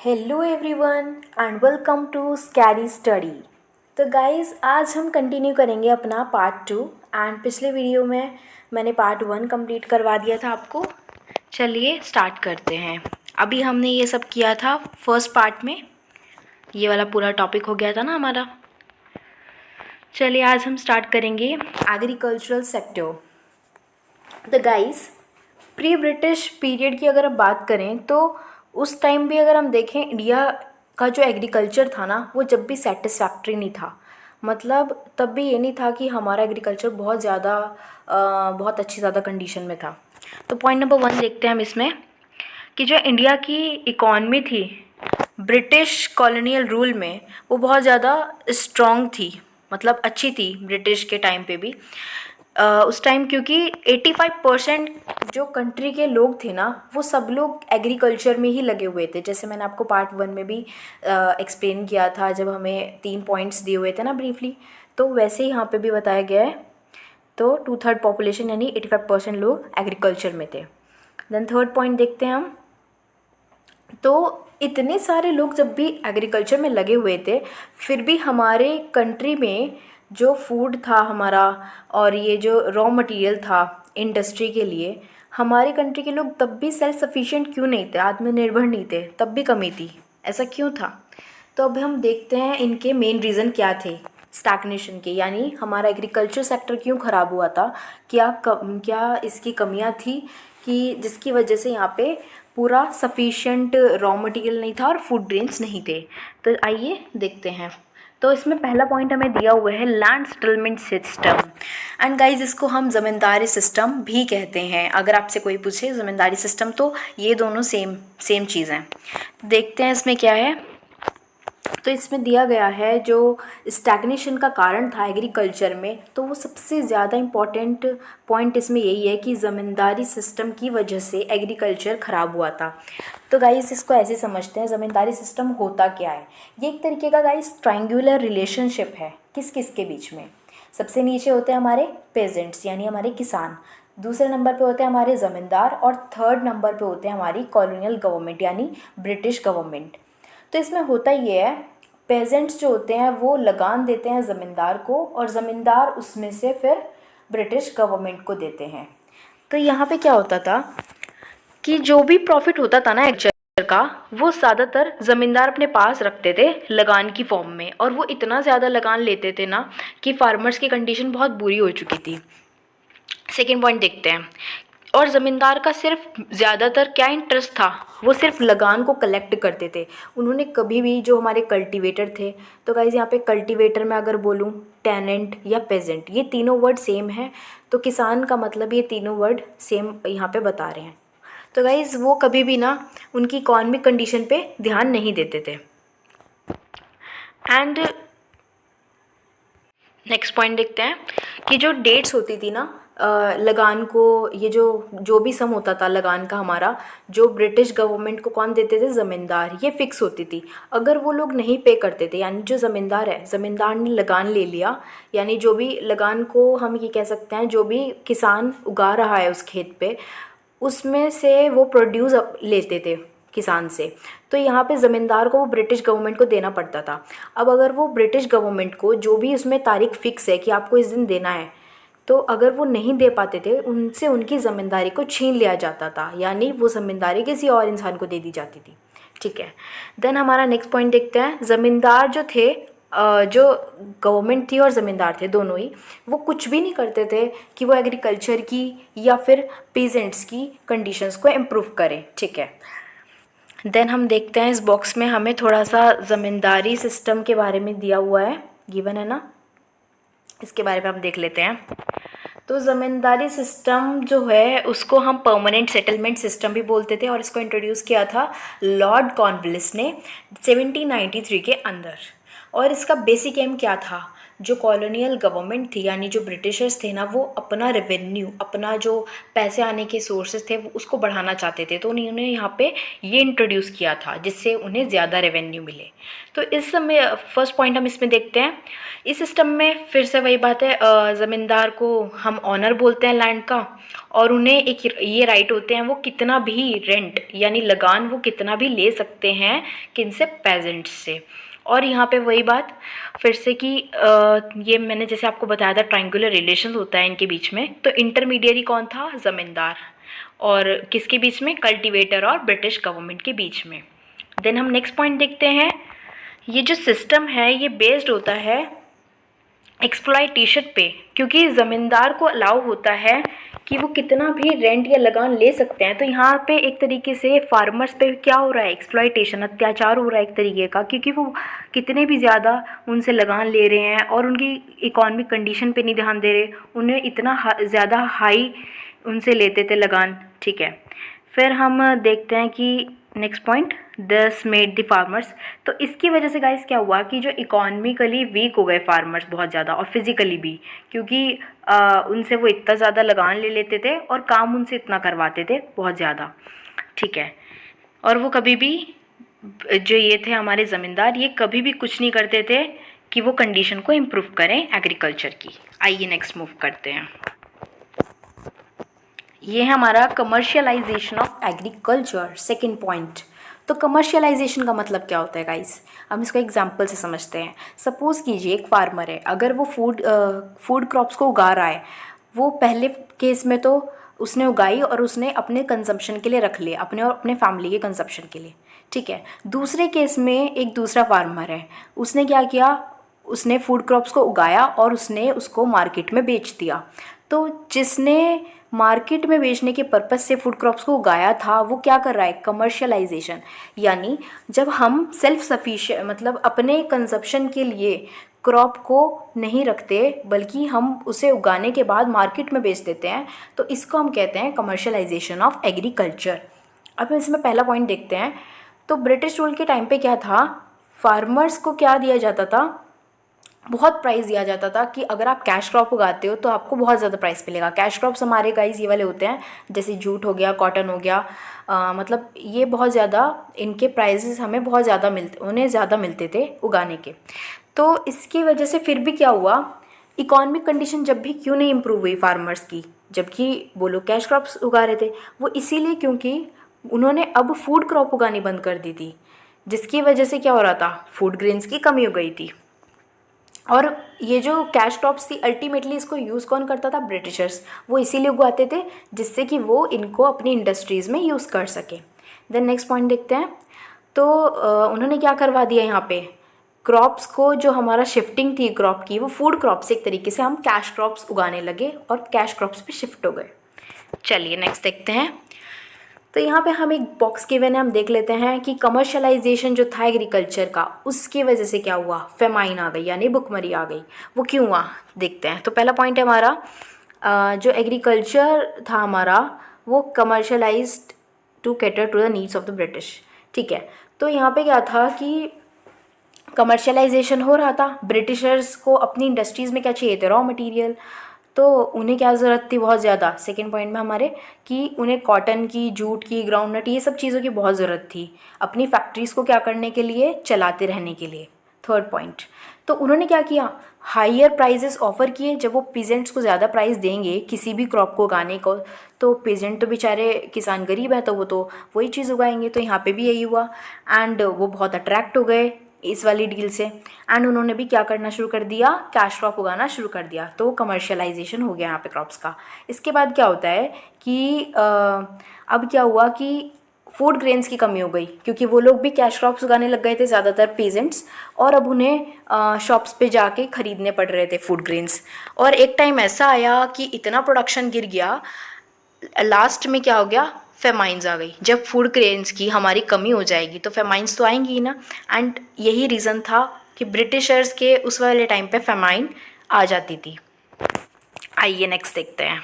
Hello everyone and welcome to Scary Study. तो guys आज हम कंटिन्यू करेंगे अपना पार्ट 2। एंड पिछले वीडियो में मैंने पार्ट 1 कंप्लीट करवा दिया था आपको। चलिए स्टार्ट करते हैं। अभी हमने ये सब किया था फर्स्ट पार्ट में, ये वाला पूरा टॉपिक हो गया था ना हमारा। चलिए आज हम स्टार्ट करेंगे agricultural sector. The guys pre British period की अगर हम बात करें तो उस टाइम भी अगर हम देखें इंडिया का जो एग्रीकल्चर था ना वो जब भी सेटिस्फैक्ट्री नहीं था। मतलब तब भी ये नहीं था कि हमारा एग्रीकल्चर बहुत अच्छी ज़्यादा कंडीशन में था। तो पॉइंट नंबर 1 देखते हैं हम इसमें कि जो इंडिया की इकॉनमी थी ब्रिटिश कॉलोनियल रूल में वो बहुत ज़्यादा स्ट्रॉन्ग थी, मतलब अच्छी थी ब्रिटिश के टाइम पे भी। उस टाइम क्योंकि 85% जो कंट्री के लोग थे ना वो सब लोग एग्रीकल्चर में ही लगे हुए थे। जैसे मैंने आपको पार्ट 1 में भी एक्सप्लेन किया था जब हमें 3 पॉइंट्स दिए हुए थे ना ब्रीफली, तो वैसे ही यहाँ पे भी बताया गया है। तो 2/3 पॉपुलेशन यानी 85% लोग एग्रीकल्चर में थे। देन थर्ड पॉइंट देखते हैं हम। तो इतने सारे लोग जब भी एग्रीकल्चर में लगे हुए थे फिर भी हमारे कंट्री में जो फूड था हमारा और ये जो रॉ मटेरियल था इंडस्ट्री के लिए, हमारी कंट्री के लोग तब भी सेल्फ सफिशिएंट क्यों नहीं थे, आत्मनिर्भर नहीं थे, तब भी कमी थी, ऐसा क्यों था? तो अब हम देखते हैं इनके मेन रीज़न क्या थे स्टैग्नेशन के, यानी हमारा एग्रीकल्चर सेक्टर क्यों ख़राब हुआ था, क्या इसकी कमियां थी कि जिसकी वजह से यहाँ पे पूरा सफिशिएंट रॉ मटेरियल नहीं था और फूड ग्रेन्स नहीं थे। तो आइए देखते हैं। तो इसमें पहला पॉइंट हमें दिया हुआ है land settlement system. And guys इसको हम ज़मींदारी सिस्टम भी कहते हैं। अगर आपसे कोई पूछे ज़मींदारी सिस्टम तो ये दोनों सेम चीज़ हैं। देखते हैं इसमें क्या है। तो इसमें दिया गया है जो स्टैग्नेशन का कारण था एग्रीकल्चर में, तो वो सबसे ज़्यादा इम्पॉर्टेंट पॉइंट इसमें यही है कि ज़मींदारी सिस्टम की वजह से एग्रीकल्चर ख़राब हुआ था। तो गाइस इसको ऐसे समझते हैं, ज़मींदारी सिस्टम होता क्या है। ये एक तरीके का गाइस ट्रायंगुलर रिलेशनशिप है किस किस के बीच में। सबसे नीचे होते हैं हमारे पेजेंट्स यानी हमारे किसान, दूसरे नंबर पे होते हैं हमारे ज़मींदार और थर्ड नंबर पे होते हैं हमारी कॉलोनियल गवर्नमेंट यानी ब्रिटिश गवर्नमेंट। तो इसमें होता ये है, पेजेंट्स जो होते हैं वो लगान देते हैं ज़मींदार को और ज़मींदार उसमें से फिर ब्रिटिश गवर्नमेंट को देते हैं। तो यहाँ पे क्या होता था कि जो भी प्रॉफिट होता था ना एग्रीकल्चर का वो ज़्यादातर ज़मींदार अपने पास रखते थे लगान की फॉर्म में, और वो इतना ज़्यादा लगान लेते थे ना कि फार्मर्स की कंडीशन बहुत बुरी हो चुकी थी। सेकेंड पॉइंट देखते हैं। और ज़मींदार का सिर्फ ज़्यादातर क्या इंटरेस्ट था, वो सिर्फ लगान को कलेक्ट करते थे। उन्होंने कभी भी जो हमारे कल्टीवेटर थे, तो गाइस यहाँ पे कल्टीवेटर में अगर बोलूँ टेनेंट या पेजेंट, ये तीनों वर्ड सेम है, तो किसान का मतलब ये तीनों वर्ड सेम यहाँ पे बता रहे हैं। तो गाइस वो कभी भी ना उनकी इकॉनमिक कंडीशन पे ध्यान नहीं देते थे। एंड नेक्स्ट पॉइंट देखते हैं कि जो डेट्स होती थी ना लगान को, ये जो भी सम होता था लगान का हमारा, जो ब्रिटिश गवर्नमेंट को कौन देते थे, ज़मींदार, ये फिक्स होती थी। अगर वो लोग नहीं पे करते थे, यानी जो ज़मींदार है, ज़मींदार ने लगान ले लिया, यानी जो भी लगान को हम ये कह सकते हैं जो भी किसान उगा रहा है उस खेत पे, उसमें से वो प्रोड्यूस लेते थे किसान से, तो यहाँ पे ज़मींदार को वो ब्रिटिश गवर्नमेंट को देना पड़ता था। अब अगर वो ब्रिटिश गवर्नमेंट को जो भी उसमें तारीख फिक्स है कि आपको इस दिन देना है, तो अगर वो नहीं दे पाते थे उनसे उनकी ज़मींदारी को छीन लिया जाता था, यानी वो ज़मींदारी किसी और इंसान को दे दी जाती थी। ठीक है, देन हमारा नेक्स्ट पॉइंट देखते हैं। ज़मींदार जो थे, जो गवर्नमेंट थी और ज़मींदार थे दोनों ही, वो कुछ भी नहीं करते थे कि वो एग्रीकल्चर की या फिर पीजेंट्स की कंडीशंस को इम्प्रूव करें। ठीक है, देन हम देखते हैं इस बॉक्स में हमें थोड़ा सा ज़मींदारी सिस्टम के बारे में दिया हुआ है, गिवन है ना, इसके बारे में हम देख लेते हैं। तो ज़मींदारी सिस्टम जो है उसको हम परमानेंट सेटलमेंट सिस्टम भी बोलते थे, और इसको इंट्रोड्यूस किया था लॉर्ड कॉर्नवालिस ने 1793 के अंदर। और इसका बेसिक एम क्या था, जो कॉलोनियल गवर्नमेंट थी यानी जो ब्रिटिशर्स थे ना, वो अपना रेवेन्यू, अपना जो पैसे आने के सोर्सेज थे वो उसको बढ़ाना चाहते थे। तो उन्होंने यहाँ पे ये इंट्रोड्यूस किया था जिससे उन्हें ज़्यादा रेवेन्यू मिले। तो इस समय फर्स्ट पॉइंट हम इसमें देखते हैं। इस सिस्टम में फिर से वही बात है, ज़मींदार को हम ऑनर बोलते हैं लैंड का, और उन्हें एक ये राइट होते हैं वो कितना भी रेंट यानी लगान वो कितना भी ले सकते हैं, किन से, पेजेंट्स से। और यहाँ पे वही बात फिर से कि ये मैंने जैसे आपको बताया था ट्रायंगुलर रिलेशन होता है इनके बीच में। तो इंटरमीडियरी कौन था, ज़मींदार, और किसके बीच में, कल्टीवेटर और ब्रिटिश गवर्नमेंट के बीच में। देन हम नेक्स्ट पॉइंट देखते हैं। ये जो सिस्टम है ये बेस्ड होता है एक्सप्लॉयटेशन पे, क्योंकि ज़मींदार को अलाउ होता है कि वो कितना भी रेंट या लगान ले सकते हैं। तो यहाँ पे एक तरीके से फार्मर्स पे क्या हो रहा है, एक्सप्लॉयटेशन, अत्याचार हो रहा है एक तरीके का, क्योंकि वो कितने भी ज़्यादा उनसे लगान ले रहे हैं और उनकी इकोनॉमिक कंडीशन पे नहीं ध्यान दे रहे, उन्हें इतना ज़्यादा हाई उनसे लेते थे लगान। ठीक है, फिर हम देखते हैं कि नेक्स्ट पॉइंट, दस मेड द फार्मर्स। तो इसकी वजह से गाइस क्या हुआ कि जो इकोनॉमिकली वीक हो गए फार्मर्स बहुत ज़्यादा, और फिज़िकली भी, क्योंकि उनसे वो इतना ज़्यादा लगान ले लेते थे और काम उनसे इतना करवाते थे बहुत ज़्यादा। ठीक है, और वो कभी भी, जो ये थे हमारे ज़मींदार, ये कभी भी कुछ नहीं करते थे कि वो कंडीशन को इम्प्रूव करें एग्रीकल्चर की। आइए नेक्स्ट मूव करते हैं। ये है हमारा commercialisation of agriculture, second point. तो कमर्शियलाइजेशन का मतलब क्या होता है गाइस, हम इसको एग्जांपल से समझते हैं। सपोज़ कीजिए एक फार्मर है, अगर वो फूड क्रॉप्स को उगा रहा है, वो पहले केस में तो उसने उगाई और उसने अपने कंजम्पशन के लिए रख लिया, अपने और अपने फैमिली के कंजम्पशन के लिए। ठीक है, दूसरे केस में एक दूसरा फार्मर है, उसने क्या किया, उसने फूड क्रॉप्स को उगाया और उसने उसको मार्केट में बेच दिया। तो जिसने मार्केट में बेचने के पर्पज़ से फूड क्रॉप्स को उगाया था वो क्या कर रहा है, कमर्शियलाइजेशन। यानी जब हम सेल्फ सफिशिएंट मतलब अपने कंजप्शन के लिए क्रॉप को नहीं रखते बल्कि हम उसे उगाने के बाद मार्केट में बेच देते हैं, तो इसको हम कहते हैं कमर्शियलाइजेशन ऑफ एग्रीकल्चर। अब इसमें पहला पॉइंट देखते हैं। तो ब्रिटिश रूल के टाइम पे क्या था, फार्मर्स को क्या दिया जाता था, बहुत प्राइस दिया जाता था कि अगर आप कैश क्रॉप उगाते हो तो आपको बहुत ज़्यादा प्राइस मिलेगा। कैश क्रॉप्स हमारे गाइस ये वाले होते हैं, जैसे जूट हो गया, कॉटन हो गया, मतलब ये बहुत ज़्यादा इनके प्राइसेस हमें बहुत ज़्यादा उन्हें ज़्यादा मिलते थे उगाने के। तो इसकी वजह से फिर भी क्या हुआ, इकोनॉमिक कंडीशन जब भी क्यों नहीं इम्प्रूव हुई फार्मर्स की, जबकि वो लोग कैश क्रॉप्स उगा रहे थे, वो इसीलिए क्योंकि उन्होंने अब फूड क्रॉप उगानी बंद कर दी थी, जिसकी वजह से क्या हो रहा था, फूड ग्रेन्स की कमी हो गई थी। और ये जो कैश क्रॉप्स थी अल्टीमेटली इसको यूज़ कौन करता था, ब्रिटिशर्स। वो इसीलिए उगाते थे जिससे कि वो इनको अपनी इंडस्ट्रीज़ में यूज़ कर सके। देन नेक्स्ट पॉइंट देखते हैं। तो उन्होंने क्या करवा दिया यहाँ पे, क्रॉप्स को, जो हमारा शिफ्टिंग थी क्रॉप की, वो फूड क्रॉप से एक तरीके से हम कैश क्रॉप्स उगाने लगे और कैश क्रॉप्स पे शिफ्ट हो गए। चलिए नेक्स्ट देखते हैं। तो यहाँ पे हम एक बॉक्स गिवन है, हम देख लेते हैं कि कमर्शलाइजेशन जो था एग्रीकल्चर का, उसकी वजह से क्या हुआ, फेमाइन आ गई यानी भुखमरी आ गई। वो क्यों हुआ देखते हैं। तो पहला पॉइंट है हमारा, जो एग्रीकल्चर था हमारा वो commercialised to cater to the needs of the British. ठीक है, तो यहाँ पे क्या था कि कमर्शलाइजेशन हो रहा था, ब्रिटिशर्स को अपनी इंडस्ट्रीज़ में क्या चाहिए थे, रॉ मटेरियल। तो उन्हें क्या ज़रूरत थी बहुत ज़्यादा, सेकंड पॉइंट में हमारे, कि उन्हें कॉटन की, जूट की, ग्राउंडनट, ये सब चीज़ों की बहुत ज़रूरत थी अपनी फैक्ट्रीज़ को क्या करने के लिए, चलाते रहने के लिए। थर्ड पॉइंट, तो उन्होंने क्या किया, हायर प्राइजेस ऑफ़र किए। जब वो पीजेंट्स को ज़्यादा प्राइस देंगे किसी भी क्रॉप को उगाने को, तो पीजेंट तो बेचारे किसान गरीब हैं, तो वो तो वही चीज़ उगाएंगे। तो यहाँ पे भी यही हुआ एंड वो बहुत अट्रैक्ट हो गए इस वाली डील से एंड उन्होंने भी क्या करना शुरू कर दिया, कैश क्रॉप उगाना शुरू कर दिया। तो कमर्शियलाइजेशन हो गया यहाँ पे क्रॉप्स का। इसके बाद क्या होता है कि अब क्या हुआ कि फूड ग्रेन्स की कमी हो गई, क्योंकि वो लोग भी कैश क्रॉप्स उगाने लग गए थे ज़्यादातर पेजेंट्स, और अब उन्हें शॉप्स पे जाके ख़रीदने पड़ रहे थे फूड ग्रेन्स। और एक टाइम ऐसा आया कि इतना प्रोडक्शन गिर गया, लास्ट में क्या हो गया, फेमाइंस आ गई। जब फूड ग्रेन्स की हमारी कमी हो जाएगी तो फेमाइंस तो आएंगी ही ना। एंड यही रीज़न था कि ब्रिटिशर्स के उस वाले टाइम पे फेमाइन आ जाती थी। आइए नेक्स्ट देखते हैं।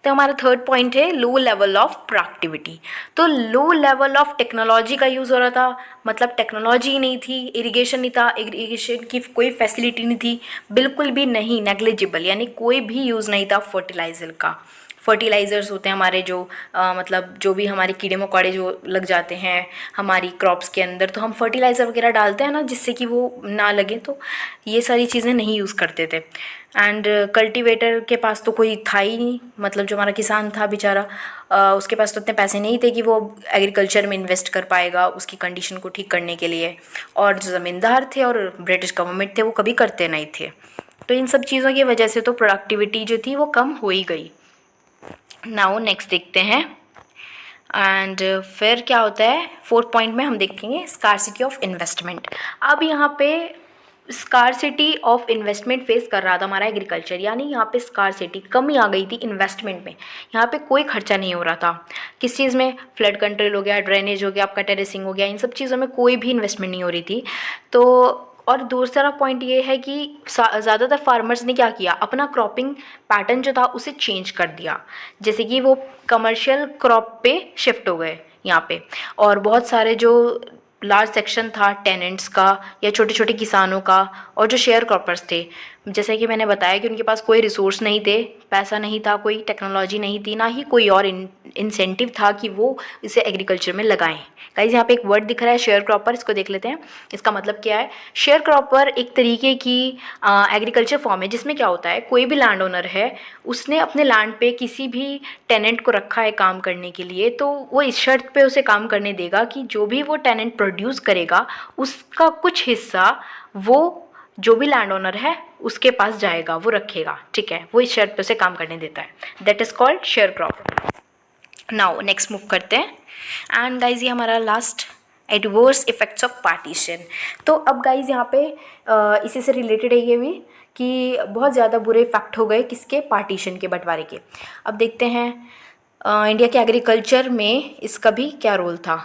तो हमारा थर्ड पॉइंट है लो लेवल ऑफ प्रोडक्टिविटी। तो लो लेवल ऑफ टेक्नोलॉजी का यूज़ हो रहा था, मतलब टेक्नोलॉजी नहीं थी, इरिगेशन नहीं था, इरिगेशन की कोई फैसिलिटी नहीं थी, बिल्कुल भी नहीं, नेग्लिजिबल, यानी कोई भी यूज़ नहीं था फर्टिलाइज़र का। फर्टिलाइज़र्स होते हैं हमारे जो मतलब जो भी हमारे कीड़े मकोड़े जो लग जाते हैं हमारी क्रॉप्स के अंदर, तो हम फर्टिलाइज़र वगैरह डालते हैं ना जिससे कि वो ना लगे, तो ये सारी चीज़ें नहीं यूज़ करते थे। एंड कल्टीवेटर के पास तो कोई था ही नहीं, मतलब जो हमारा किसान था बेचारा, उसके पास तो इतने पैसे नहीं थे कि वो एग्रीकल्चर में इन्वेस्ट कर पाएगा उसकी कंडीशन को ठीक करने के लिए, और जो ज़मींदार थे और ब्रिटिश गवर्नमेंट थे वो कभी करते नहीं थे। तो इन सब चीज़ों की वजह से तो प्रोडक्टिविटी जो थी वो कम हो ही गई। नाउ नेक्स्ट देखते हैं। एंड फिर क्या होता है, फोर्थ पॉइंट में हम देखेंगे स्कार्सिटी ऑफ इन्वेस्टमेंट। अब यहाँ पे स्कार्सिटी ऑफ इन्वेस्टमेंट फेस कर रहा था हमारा एग्रीकल्चर, यानी यहाँ पे स्कार्सिटी, कमी आ गई थी इन्वेस्टमेंट में। यहाँ पे कोई खर्चा नहीं हो रहा था किस चीज़ में, फ्लड कंट्रोल हो गया, ड्रेनेज हो गया, आपका टेरेसिंग हो गया, इन सब चीज़ों में कोई भी इन्वेस्टमेंट नहीं हो रही थी। तो और दूसरा पॉइंट ये है कि ज़्यादातर फार्मर्स ने क्या किया, अपना क्रॉपिंग पैटर्न जो था उसे चेंज कर दिया, जैसे कि वो कमर्शियल क्रॉप पे शिफ्ट हो गए यहाँ पे। और बहुत सारे जो लार्ज सेक्शन था टेनेंट्स का या छोटे छोटे किसानों का और जो शेयर क्रॉपर्स थे, जैसे कि मैंने बताया कि उनके पास कोई रिसोर्स नहीं थे, पैसा नहीं था, कोई टेक्नोलॉजी नहीं थी, ना ही कोई और इंसेंटिव था कि वो इसे एग्रीकल्चर में लगाएं। गाइस यहाँ पे एक वर्ड दिख रहा है शेयर क्रॉपर, इसको देख लेते हैं इसका मतलब क्या है। शेयर क्रॉपर एक तरीके की एग्रीकल्चर फॉर्म है जिसमें क्या होता है, कोई भी लैंड ओनर है, उसने अपने लैंड पे किसी भी टेनेंट को रखा है काम करने के लिए, तो वो इस शर्त पे उसे काम करने देगा कि जो भी वो टेनेंट प्रोड्यूस करेगा उसका कुछ हिस्सा वो जो भी लैंड ओनर है उसके पास जाएगा, वो रखेगा, ठीक है, वो इस शर्त पे उसे काम करने देता है। That is called share cropper. Now next move करते हैं। एंड गाइज ये हमारा last adverse effects of partition. तो अब गाइज यहाँ पे इसी से रिलेटेड है ये भी कि बहुत ज़्यादा बुरे इफेक्ट हो गए किसके, पार्टीशन के, बंटवारे के। अब देखते हैं इंडिया के एग्रीकल्चर में इसका भी क्या रोल था।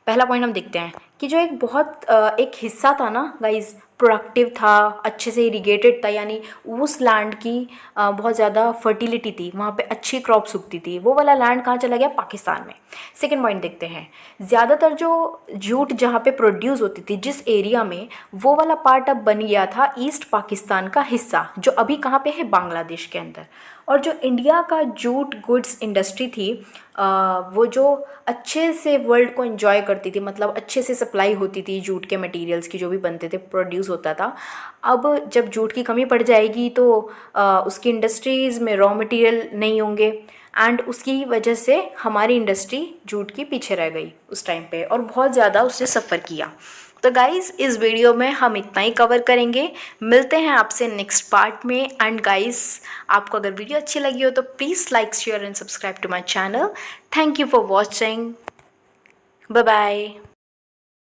पहला पॉइंट हम देखते हैं कि जो एक बहुत एक हिस्सा था ना गाइज, प्रोडक्टिव था, अच्छे से इरीगेटेड था, यानी उस लैंड की बहुत ज़्यादा फर्टिलिटी थी, वहाँ पे अच्छी क्रॉप्स उगती थी, वो वाला लैंड कहाँ चला गया, पाकिस्तान में। सेकेंड पॉइंट देखते हैं, ज़्यादातर जो जूट जहाँ पे प्रोड्यूस होती थी जिस एरिया में, वो वाला पार्ट अब बन गया था ईस्ट पाकिस्तान का हिस्सा, जो अभी कहाँ पे है, बांग्लादेश के अंदर। और जो इंडिया का जूट गुड्स इंडस्ट्री थी वो जो अच्छे से वर्ल्ड को एंजॉय करती थी, मतलब अच्छे से सप्लाई होती थी जूट के मटेरियल्स की, जो भी बनते थे, प्रोड्यूस होता था। अब जब जूट की कमी पड़ जाएगी तो उसकी इंडस्ट्रीज़ में रॉ मटेरियल नहीं होंगे, एंड उसकी वजह से हमारी इंडस्ट्री जूट की पीछे रह गई उस टाइम पे, और बहुत ज़्यादा उसने सफ़र किया। तो गाइज़ इस वीडियो में हम इतना ही कवर करेंगे, मिलते हैं आपसे नेक्स्ट पार्ट में। एंड गाइज़ आपको अगर वीडियो अच्छी लगी हो तो please like, share and subscribe to my channel. Thank you for watching, bye bye.